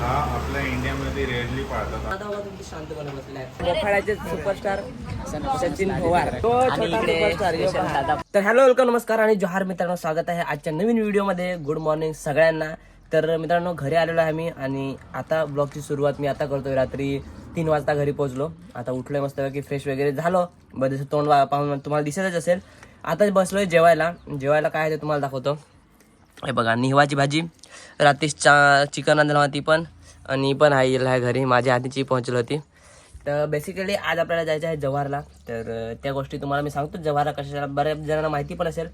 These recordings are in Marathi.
हा आपल्या इंडियामध्ये रेअरली पाळतात. आता बघा तुमची शांतपणे बसलाय. मोखाड्याचे सुपरस्टार सचिन पवार, तो छोटा सुपरस्टार. तर हॅलो वेलकम नमस्कार आणि जोहार मित्रांनो, स्वागत आहे आजच्या नवीन व्हिडिओमध्ये. गुड मॉर्निंग सगळ्यांना. तर मित्रांनो, घरी आलेलो आहे मी आणि आता ब्लॉगची सुरुवात मी आता करतोय. रात्री 3 वाजता घरी पोहोचलो. आता उठलोय मस्तपैकी, फ्रेश वगैरे झालो. बरेच तोंड पाहून तुम्हाला दिसतच असेल. आता बसलोय जेवायला. जेवायला काय आहे ते तुम्हाला दाखवतो. हे बघा, निहवाची भाजी, रात्री चिकन आणलं होती पण, आणि पण आहे घरी माझ्या आधीची पोहोचली होती. तर बेसिकली आज आपल्याला जायचं आहे जव्हारला. तर त्या गोष्टी तुम्हाला मी सांगतो. जव्हारला कशाला बऱ्याच जणांना माहिती पण असेल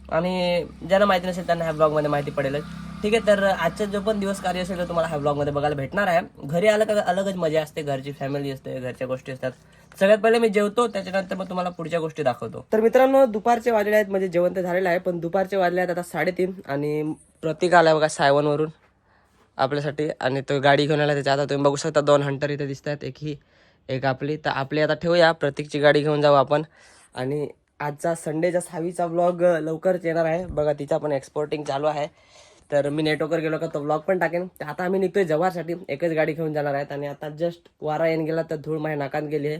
आणि ज्यांना माहिती नसेल त्यांना ह्या ब्लॉगमध्ये माहिती पडेलच. ठीक आहे, तर आजचा जो पण दिवस कार्य असेल तर तुम्हाला ह्या ब्लॉगमध्ये बघायला भेटणार आहे. घरी आलं का अलगच मजा असते, घरची फॅमिली असते, घरच्या गोष्टी असतात. सगळ्यात पहिले मी जेवतो, त्याच्यानंतर मग तुम्हाला पुढच्या गोष्टी दाखवतो. तर मित्रांनो, दुपारचे वाजले आहेत, म्हणजे जेवण तर झालेलं आहे, पण दुपारचे वाजले आहेत आता 3:30. आणि प्रतीक आलाय बघा सायवनवरून आपल्यासाठी, आणि तो गाडी घेऊन आला. त्याच्या आता तुम्ही बघू शकता 2 हंटर इथे दिसत आहेत, एक ही एक आपली. तर आपली आता ठेवूया, प्रतीकची गाडी घेऊन जाऊ आपण. आणि आजचा संडेचा 6वीचा ब्लॉग लवकरच येणार आहे बघा. तिचा पण एक्सपोर्टिंग चालू आहे. तर मी नेटवर्कर गेलो का तो ब्लॉग पण टाकेन. तर आता आम्ही निघतोय जव्हारसाठी, एकच गाडी घेऊन जाणार आहेत. आणि आता जस्ट वारा येऊन गेला तर धूळ माझ्या नाकात गेली आहे.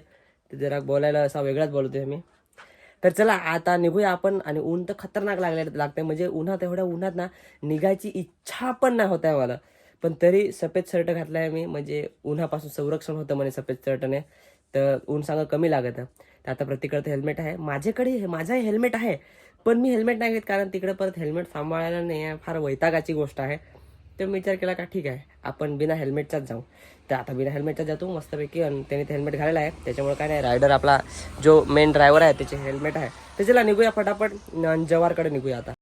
तर जरा बोलायला असा वेगळाच बोलतोय मी. तर चला आता निघूया आपण. आणि ऊन तर खतरनाक लागते, म्हणजे उन्हात, एवढ्या उन्हात ना निघायची इच्छा पण नाही होत आहे मला. पण तरी सफेद शर्ट घातला आहे मी, म्हणजे उन्हापासून संरक्षण होतं म्हणे सफेद शर्टने. तर ऊन सांगा कमी लागत. तर आता प्रत्येकाकडे हेल्मेट आहे, माझाही हेल्मेट आहे. पण मी हेल्मेट नाही घेत, कारण तिकडे परत हेल्मेट सांभाळायला नाही आहे, फार वैतागाची गोष्ट आहे. तर मी विचार केला का ठीक आहे, आपण बिना हेल्मेटचाच जाऊ. तर आता बिना हेल्मेटचा जातो मस्तपैकी. आणि त्याने ते हेल्मेट घालेला आहे, त्याच्यामुळे काय नाही, रायडर आपला जो मेन ड्रायव्हर आहे त्याचे हेल्मेट आहे. तर चला निघूया फटाफट, जव्हारकडे निघूया आता.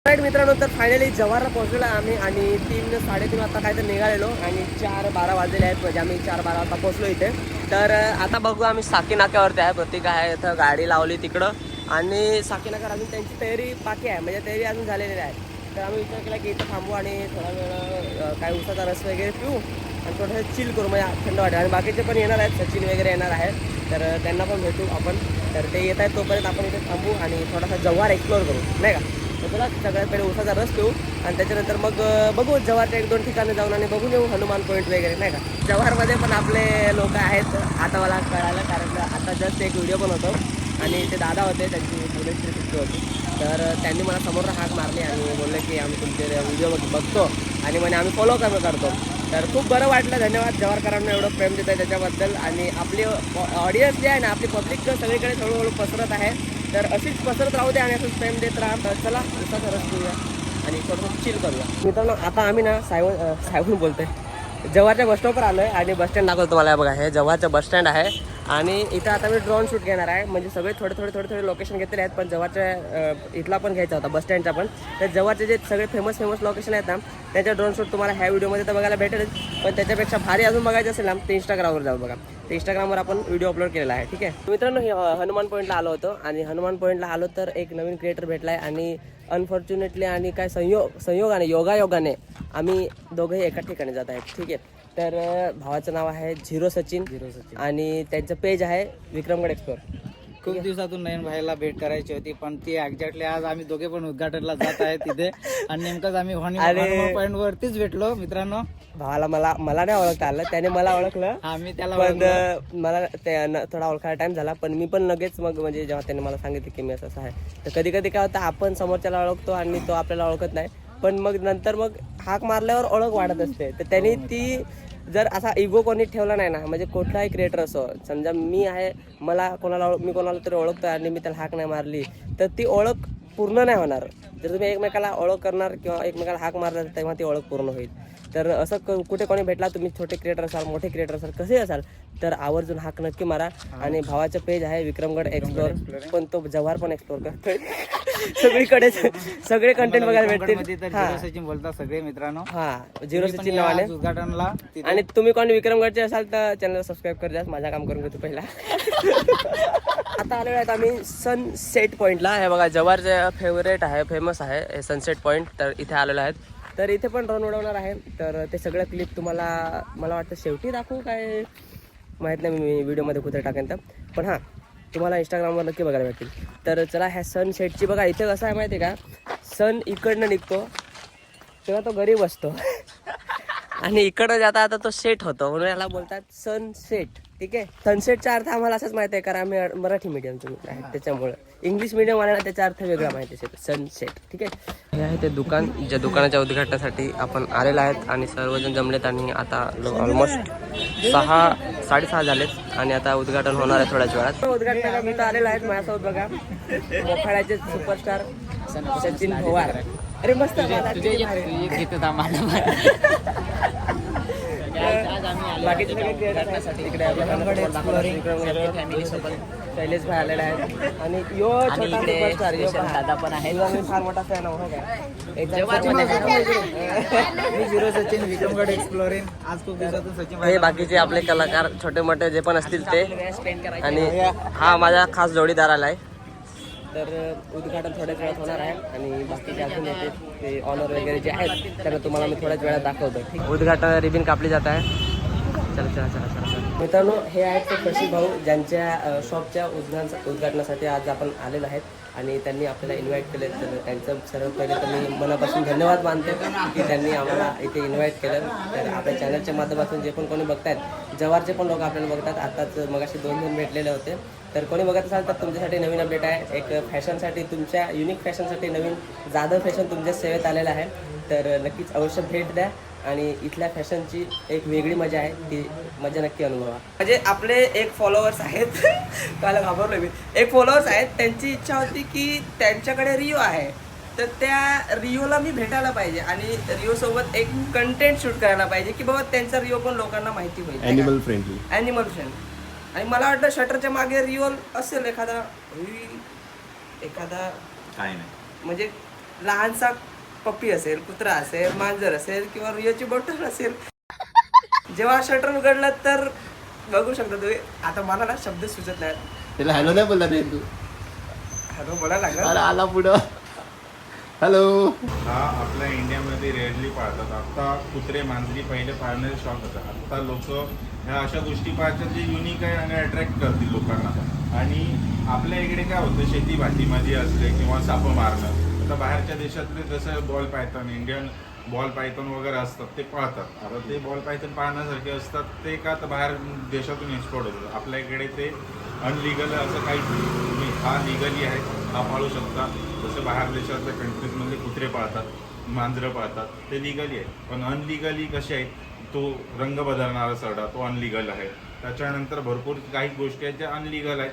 राईट मित्रांनो, तर फायनली जव्हारला पोहोचलेला आम्ही. आणि 3-3:30 वाजता काय तर निघालेलो, आणि 4:12 वाजलेले आहेत, म्हणजे आम्ही 4:12 वाजता पोहोचलो इथे. तर आता बघू, आम्ही साकी नाक्यावरती आहे. प्रत्येक आहे इथं, गाडी लावली तिकडं. आणि साकी नाक्यावर अजून त्यांची तयारी बाकी आहे, म्हणजे तयारी अजून झालेली आहे. तर आम्ही विचार केला की इथं थांबू आणि थोडा वेळ काय उसाचा रस वगैरे पिऊ आणि थोडंसं चिल करू, म्हणजे थंड वाटेल. आणि बाकीचे पण येणार आहेत, सचिन वगैरे येणार आहेत, तर त्यांना पण भेटू आपण. तर ते येत आहेत, तोपर्यंत आपण इथे थांबू आणि थोडासा जव्हार एक्सप्लोर करू, नाही का. तर चला सगळ्यात पहिले उसाचा रस पिऊ आणि त्याच्यानंतर मग बघू जव्हारच्या 1-2 ठिकाणी जाऊन आणि बघून येऊ हनुमान पॉईंट वगैरे, नाही का. जव्हारमध्ये पण आपले लोक आहेत, आता मला कळालं, कारण आता जस्ट एक व्हिडिओ पण होतो आणि ते दादा होते, त्यांची पोलीस ट्रिप होती. तर त्यांनी मला समोर हाक मारली आणि बोलले की आम्ही तुमचे व्हिडिओ बघतो आणि म्हणे आम्ही फॉलो करतो. तर खूप बरं वाटलं, धन्यवाद जव्हारकरांना एवढं प्रेम देत आहे त्याच्याबद्दल. आणि आपली ऑडियन्स जे आहे ना, आपली पब्लिक सगळीकडे हळूहळू पसरत आहे. तर अशीच पसरत राहू दे आणि असंच प्रेम देत राहा. तर चला उसाचा रस पिऊया आणि थोडंसं चिल करूया. मित्रांनो, आता आम्ही ना सायवून बोलतोय, जव्हारच्या बसस्टॉपवर आलो आहे. आणि बसस्टँड दाखवतो तुम्हाला, बघा हे जव्हारचं बसस्टँड आहे. आणि इथं आता मी ड्रोन शूट घेणार आहे, म्हणजे सगळे थोडे लोकेशन घेतले आहेत, पण जव्हारच्या इथला पण घ्यायचा होता बसस्टँडचा पण. तर जव्हारचे जे सगळे फेमस लोकेशन आहेत ना, त्याच्या ड्रोन शूट तुम्हाला ह्या व्हिडिओमध्ये तर बघायला भेटेलच. पण त्याच्यापेक्षा भारी अजून बघायचं असेल ना, ते इंस्टाग्रामवर जाऊ बघा. ते इंस्टाग्रामवर आपण व्हिडिओ अपलोड केलेला आहे, ठीक आहे. मित्रांनो, हनुमान पॉईंटला आलो होतो आणि हनुमान पॉईंटला आलो तर एक नवीन क्रिएटर भेटला आहे. आणि अनफॉर्च्युनेटली आणि काय संयोगाने योगायोगाने आम्ही दोघंही एका ठिकाणी जात आहेत, ठीक आहे. तर भावाचं नाव आहे झिरो सचिन आणि त्यांचं पेज आहे विक्रमगड एक्सप्लोर. खूप दिवसातून नयन भाईला भेट करायची होती, पण ती एक्झॅक्टली आज आम्ही दोघे पण उद्घाटनला जात आहे तिथे. आणि नेमकंच आम्ही हनुमान पॉईंट वरतीच भेटलो मित्रांनो. भावाला मला नाही ओळखता आलं, त्याने मला ओळखलं. आम्ही त्याला पण मला थोडा ओळखायला टाइम झाला, पण मी पण लगेच मग म्हणजे जेव्हा त्याने मला सांगितलं की मी असं आहे, तर कधी कधी काय होतं, आपण समोरच्याला ओळखतो आणि तो आपल्याला ओळखत नाही. पण मग नंतर मग हाक मारल्यावर ओळख वाढत असते. तर त्यांनी ती जर असा इगो कोणी ठेवला नाही ना, म्हणजे कुठलाही क्रिएटर असो, समजा मी आहे, मी कोणाला तरी ओळखतो आणि मी त्याला हाक नाही मारली तर ती ओळख पूर्ण नाही होणार. जर तुम्ही एकमेकाला ओळख करणार किंवा एकमेकाला हाक मारणार तेव्हा ती ओळख पूर्ण होईल. तर असं कुठे कोणी भेटला, तुम्ही छोटे क्रिएटर असाल, मोठे क्रिएटर असाल, कसे असाल, तर आवर्जून हाक नक्की मारा. आणि भावाचं पेज आहे विक्रमगड एक्सप्लोर, पण तो जव्हार पण एक्सप्लोर करतोय. सगळीकडे सगळे कंटेंट बघायला भेटतील. सचिन बोलतात सगळे मित्रांनो. हा, झिरो सचिन नावाने उद्घाटनला. आणि तुम्ही कोणी विक्रमगडचे असाल तर चॅनल सबस्क्राईब कर द्या, माझं काम करून घेतो पहिला. आता आलेलो आहेत आम्ही सनसेट पॉईंटला. हे बघा जव्हारचे फेवरेट आहे, फेमस आहे सनसेट पॉईंट. तर इथे आलेलो आहेत. तर इथे पण ड्रोन उडवणार आहे. तर ते सगळं क्लिप तुम्हाला मला वाटतं शेवटी दाखवू, काय माहीत नाही, मी व्हिडिओमध्ये कुठे टाकेन तर. पण हां, तुम्हाला इंस्टाग्रामवर नक्की बघायला भेटतील. तर चला ह्या सनसेटची बघा, इथे कसं आहे माहिती आहे का, सन इकडनं निघतो तेव्हा तो गरीब असतो. आणि इकडं जाता आता तो सेट होतो म्हणून याला बोलतात सनसेट. ठीक आहे, सनसेटचा अर्थ आम्हाला असंच माहिती आहे कारण आम्ही मराठी मीडियमचं आहे त्याच्यामुळे. इंग्लिश मीडियम वाल्याला त्याचा अर्थ वेगळा माहिती आहे. सनसेट. ठीक आहे, हे आहे ते दुकान ज्या दुकानाच्या उद्घाटनासाठी आपण आलेलो आहेत आणि सर्वजण जमलेत आणि आता ऑलमोस्ट 6:30 झालेत आणि आता उद्घाटन होणार आहे थोड्याच वेळात. उद्घाटनाला मी तर आलेलो आहेत. माझ्यासोबत बघा मोखाड्याचे सुपरस्टार सचिन पवार. अरे मस्त बाकीचे शैलेश भाई आलेला आहे आणि यो छोटा सुपरस्टार यो दादा पण आहे. मी फार मोठा फॅन आहे. मी झिरो सचिन विक्रमगड एक्सप्लोरिंग. आज खूप दिवसातून सचिन हे बाकीचे आपले कलाकार छोटे मोठे जे पण असतील ते. आणि हा माझा खास जोडीदार आला आहे. तर उद्घाटन थोड्याच वेळात होणार आहे आणि बाकीचे अजून येते ते ऑनर वगैरे जे आहेत त्यांना तुम्हाला मी थोड्याच वेळात दाखवतो. उद्घाटन रिबिन कापली जात आहे. चला चला चला चला मित्रांनो, हे आहेत ते कशी भाऊ ज्यांच्या शॉपच्या उद्घाटनासाठी आज आपण आलेलो आहेत आणि त्यांनी आपल्याला इन्व्हाइट केले. तर त्यांचं सर्व पहिले तर मी मनापासून धन्यवाद मानते की त्यांनी आम्हाला इथे इन्व्हाइट केलं. तर आपल्या चॅनलच्या माध्यमातून जे पण कोणी बघतायत, जवारचे पण लोक आपल्याला बघतात. आताच मगाशी 2 जण भेटलेले होते. तर कोणी बघत असाल तर तुमच्यासाठी नवीन अपडेट आहे. एक फॅशनसाठी, तुमच्या युनिक फॅशनसाठी नवीन जाधव फॅशन तुमच्या सेवेत आलेलं आहे. तर नक्कीच अवश्य भेट द्या आणि इथल्या फॅशनची एक वेगळी मजा आहे, ती मजा नक्की अनुभवा. म्हणजे आपले एक फॉलोअर्स आहेत काल घाबरलो मी. एक फॉलोअर्स आहेत, त्यांची इच्छा होती की त्यांच्याकडे रिओ आहे तर त्या रिओला मी भेटायला पाहिजे आणि रिओ सोबत एक कंटेंट शूट करायला पाहिजे की बाबा त्यांचा रिओ पण लोकांना माहिती होईल. ॲनिमल फ्रेंडली आणि मला वाटतं शटरच्या मागे रिओ असेल एखादा काय नाही म्हणजे लहानसा पप्पी असेल, कुत्रा असेल, मांजर असेल किंवा रिओची बॉटल असेल. जेव्हा शटर उघडलं तर बघू शकता तुम्ही. आता मला ना शब्द सुचत नाही. त्याला हॅलो नाही बोलला रे तू. हॅलो बोलायला लागला. अरे आला पुढं हॅलो. हा आपल्या इंडियामध्ये रेअरली पाळतात. आता कुत्रे मांजरी पहिले पाळण्याचा शॉक होता. आता लोक ह्या अशा गोष्टी पाहतात जे युनिक आहे आणि अट्रॅक्ट करतील लोकांना. आणि आपल्या इकडे काय होतं, शेती भाजीमध्ये असते किंवा साप मारणं. आता बाहेरच्या देशातले जसं ball Python, Indian ball Python वगैरे असतात ते पाळतात. आता ते बॉल पायथॉन पाळण्यासारखे असतात ते का तर बाहेर देशातून एक्सपोर्ट होतं. आपल्या इकडे ते अनलिगल असं काहीच नाही. तुम्ही हा लिगली आहे, हा पाळू शकता. जसं बाहेर देशातल्या कंट्रीजमध्ये कुत्रे पाळतात, मांजरं पाळतात, ते लिगली आहे. पण अनलिगली कसे आहेत, तो रंग बदलणारा सरडा तो अनलिगल आहे. त्याच्यानंतर भरपूर काही गोष्टी आहेत ज्या अनलिगल आहेत.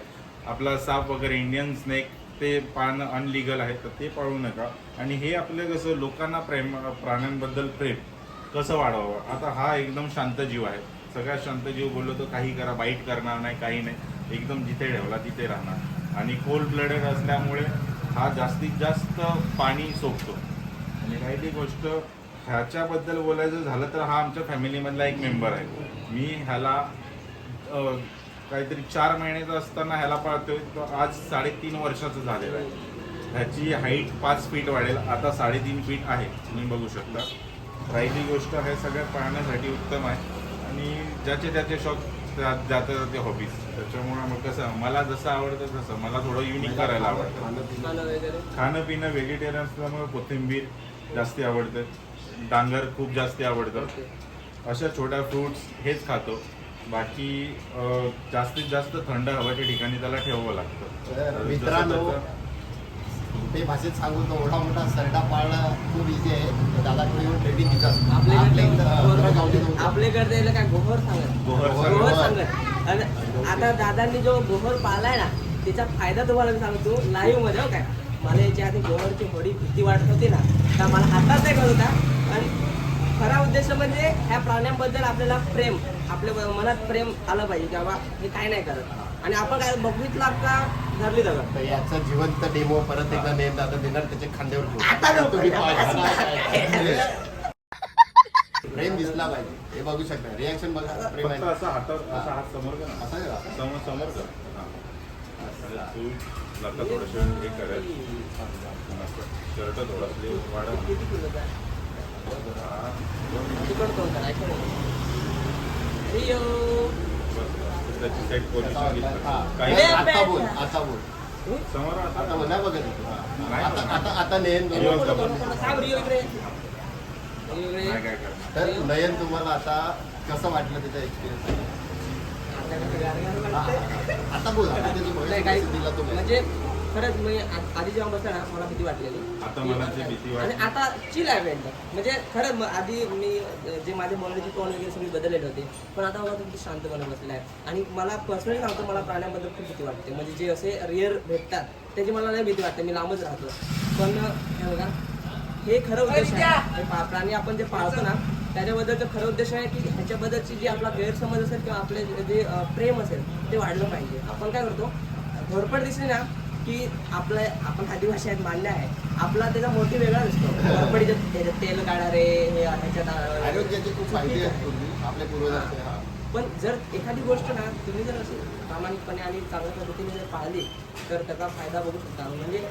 आपला साप वगैरे, इंडियन स्नेक ते पाळणं अनलिगल आहे, तर ते पाळू नका. आणि हे आपलं कसं लोकांना प्राण्यांबद्दल प्रेम कसं वाढवावं. आता हा एकदम शांत जीव आहे. सगळ्यात शांत जीव बोललो तर काही करा, बाईट करणार नाही, काही नाही, एकदम जिथे ठेवला तिथे राहणार. आणि कोल्ड ब्लडेड असल्यामुळे हा जास्तीत जास्त पाणी सोकतो. आणि राहिली गोष्ट ह्याच्याबद्दल बोलायचं झालं तर हा आमच्या फॅमिलीमधला एक मेंबर आहे. मी ह्याला काहीतरी 4 महिन्याचा असताना ह्याला पाळतोय. तो आज 3.5 वर्षाचा झालेला आहे. ह्याची हाईट 5 फीट वाढेल, आता 3.5 फीट आहे, तुम्ही बघू शकता. राहिली गोष्ट हे सगळ्यात पाळण्यासाठी उत्तम आहे. आणि ज्याचे त्याचे शौक जाते जाते हॉबीज. त्याच्यामुळं मग कसं मला जसं आवडतं तसं मला थोडं युनिक करायला आवडतं. खाणं पिणं व्हेजिटेरियन असल्यामुळे कोथिंबीर जास्ती आवडतं, डांगर खूप जास्ती आवडतं. अशा छोट्या फ्रूट्स हेच खातो. बाकी जास्तीत जास्त थंड हवाच्या ठिकाणी त्याला ठेवावं लागतं. मित्रांनो, ते भाषेत सांगू तो एवढा मोठा सरडा पाळणं खूप इझी आहे. दादाकडे येऊन ट्रेनिंग घेतात. आपल्याकडे काय गोहर सांगत, गोहर सांगत. आणि आता दादांनी जो गोहर पाळलाय ना त्याचा फायदा तुम्हाला मी सांगतो लाईव्ह मध्ये. काय मला याच्या आधी गोहरची थोडी भीती वाटत होती ना, तर मला हातात नाही करत होता. आणि खरा उद्देश म्हणजे ह्या प्राण्यांबद्दल आपल्याला प्रेम, आपल्या मनात प्रेम आलं पाहिजे की बाबा हे काय नाही करत. आणि आपण काय बघितलं का धरली दगड. तर याचा जिवंत डेमो परत एकदा नेम दादा देणार त्याच्या खांद्यावर ठेवून. प्रेम दिसला पाहिजे, हे बघू शकता. रिॲक्शन बघा. प्रेम फक्त असं असा हात समोर कर ना, समोर कर. तू लागता थोडंसं हे करेल. शर्ट थोडं वाढव. त्याची सेट पोझिशन काही आता बोल, आता बोल. समोर आता नाही बघत. नाही आता नेम वेगवेगळे नाही काय करणार. तर नयन तुम्हाला आता कसं वाटलं त्याचा एक्सपिरियन्स? आता बोल, आता त्याची नाही काही भविष्य दिला तुम्ही. म्हणजे खरंच मी आधी जेव्हा बसला ना मला भीती वाटलेली आता मला जी भीती आणि वाटते आता चिल आहे एकदम. म्हणजे खरंच आधी मी जे माझे बोलण्याची टोन वगैरे सगळी बदललेली होती, पण आता मला किती शांतपणे बसलेला आहे. आणि मला पर्सनली सांगतो, मला प्राण्यांबद्दल खूप भीती वाटते. म्हणजे जे असे रिअर भेटतात त्याची मला नाही भीती वाटते, मी लांबच राहतो. पण हे बघा, हे खरं उद्देश आहे. हे प्राणी आपण जे पाळतो ना त्याच्याबद्दलचं खरं उद्देश आहे की ह्याच्याबद्दलची जी आपला गैरसमज असेल किंवा आपले जे प्रेम असेल ते वाढलं पाहिजे. आपण काय करतो, घोरपड दिसली ना की आपण आदिवासी आहेत मान्य आहे, आपला त्याचा मोटिव्ह वेगळा दिसतो. घोरपडीचं त्याच्यात तेल काढणारे हे ह्याच्यात आरोग्याचे खूप फायदे आहेत पूर्वी आपल्या पूर्वजांचे. हा. पण जर एखादी गोष्ट ना तुम्ही जर अशी प्रामाणिकपणे आणि चांगल्या पद्धतीने जर पाळली तर त्याचा फायदा बघू शकता. म्हणजे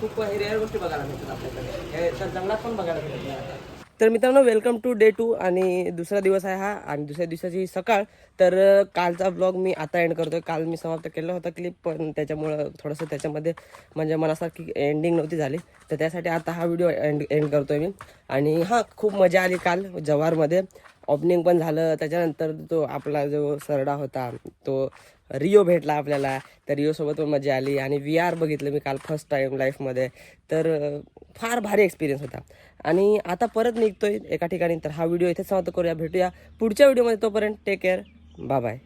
खूप हे रेअर गोष्टी बघायला मिळतात आपल्याकडे, हे तर जंगलात पण बघायला मिळतात. तर मित्रांनो, वेलकम टू डे 2 आणि दुसरा दिवस आहे हा आणि दुसऱ्या दिवसाची सकाळ. तर कालचा ब्लॉग मी आता एंड करतोय. काल मी समाप्त केला होता क्लिप, पण त्याच्यामुळं थोडंसं त्याच्यामध्ये म्हणजे मनासारखी एंडिंग नव्हती झाली, तर त्यासाठी आता हा व्हिडिओ एंड करतोय मी. आणि हां, खूप मजा आली काल जव्हारमध्ये. ओपनिंग पण झालं, त्याच्यानंतर तो आपला जो सरडा होता तो रिओ भेटला आपल्याला, तर रिओसोबत पण मजा आली. आणि VR बघितलं मी काल फर्स्ट टाईम लाईफमध्ये, तर फार भारी एक्सपिरियन्स होता. आणि आता परत निघतोय एका ठिकाणी, तर हा व्हिडिओ इथेच समाप्त करूया. भेटूया पुढच्या व्हिडिओमध्ये, तोपर्यंत टेक केअर, बाय बाय.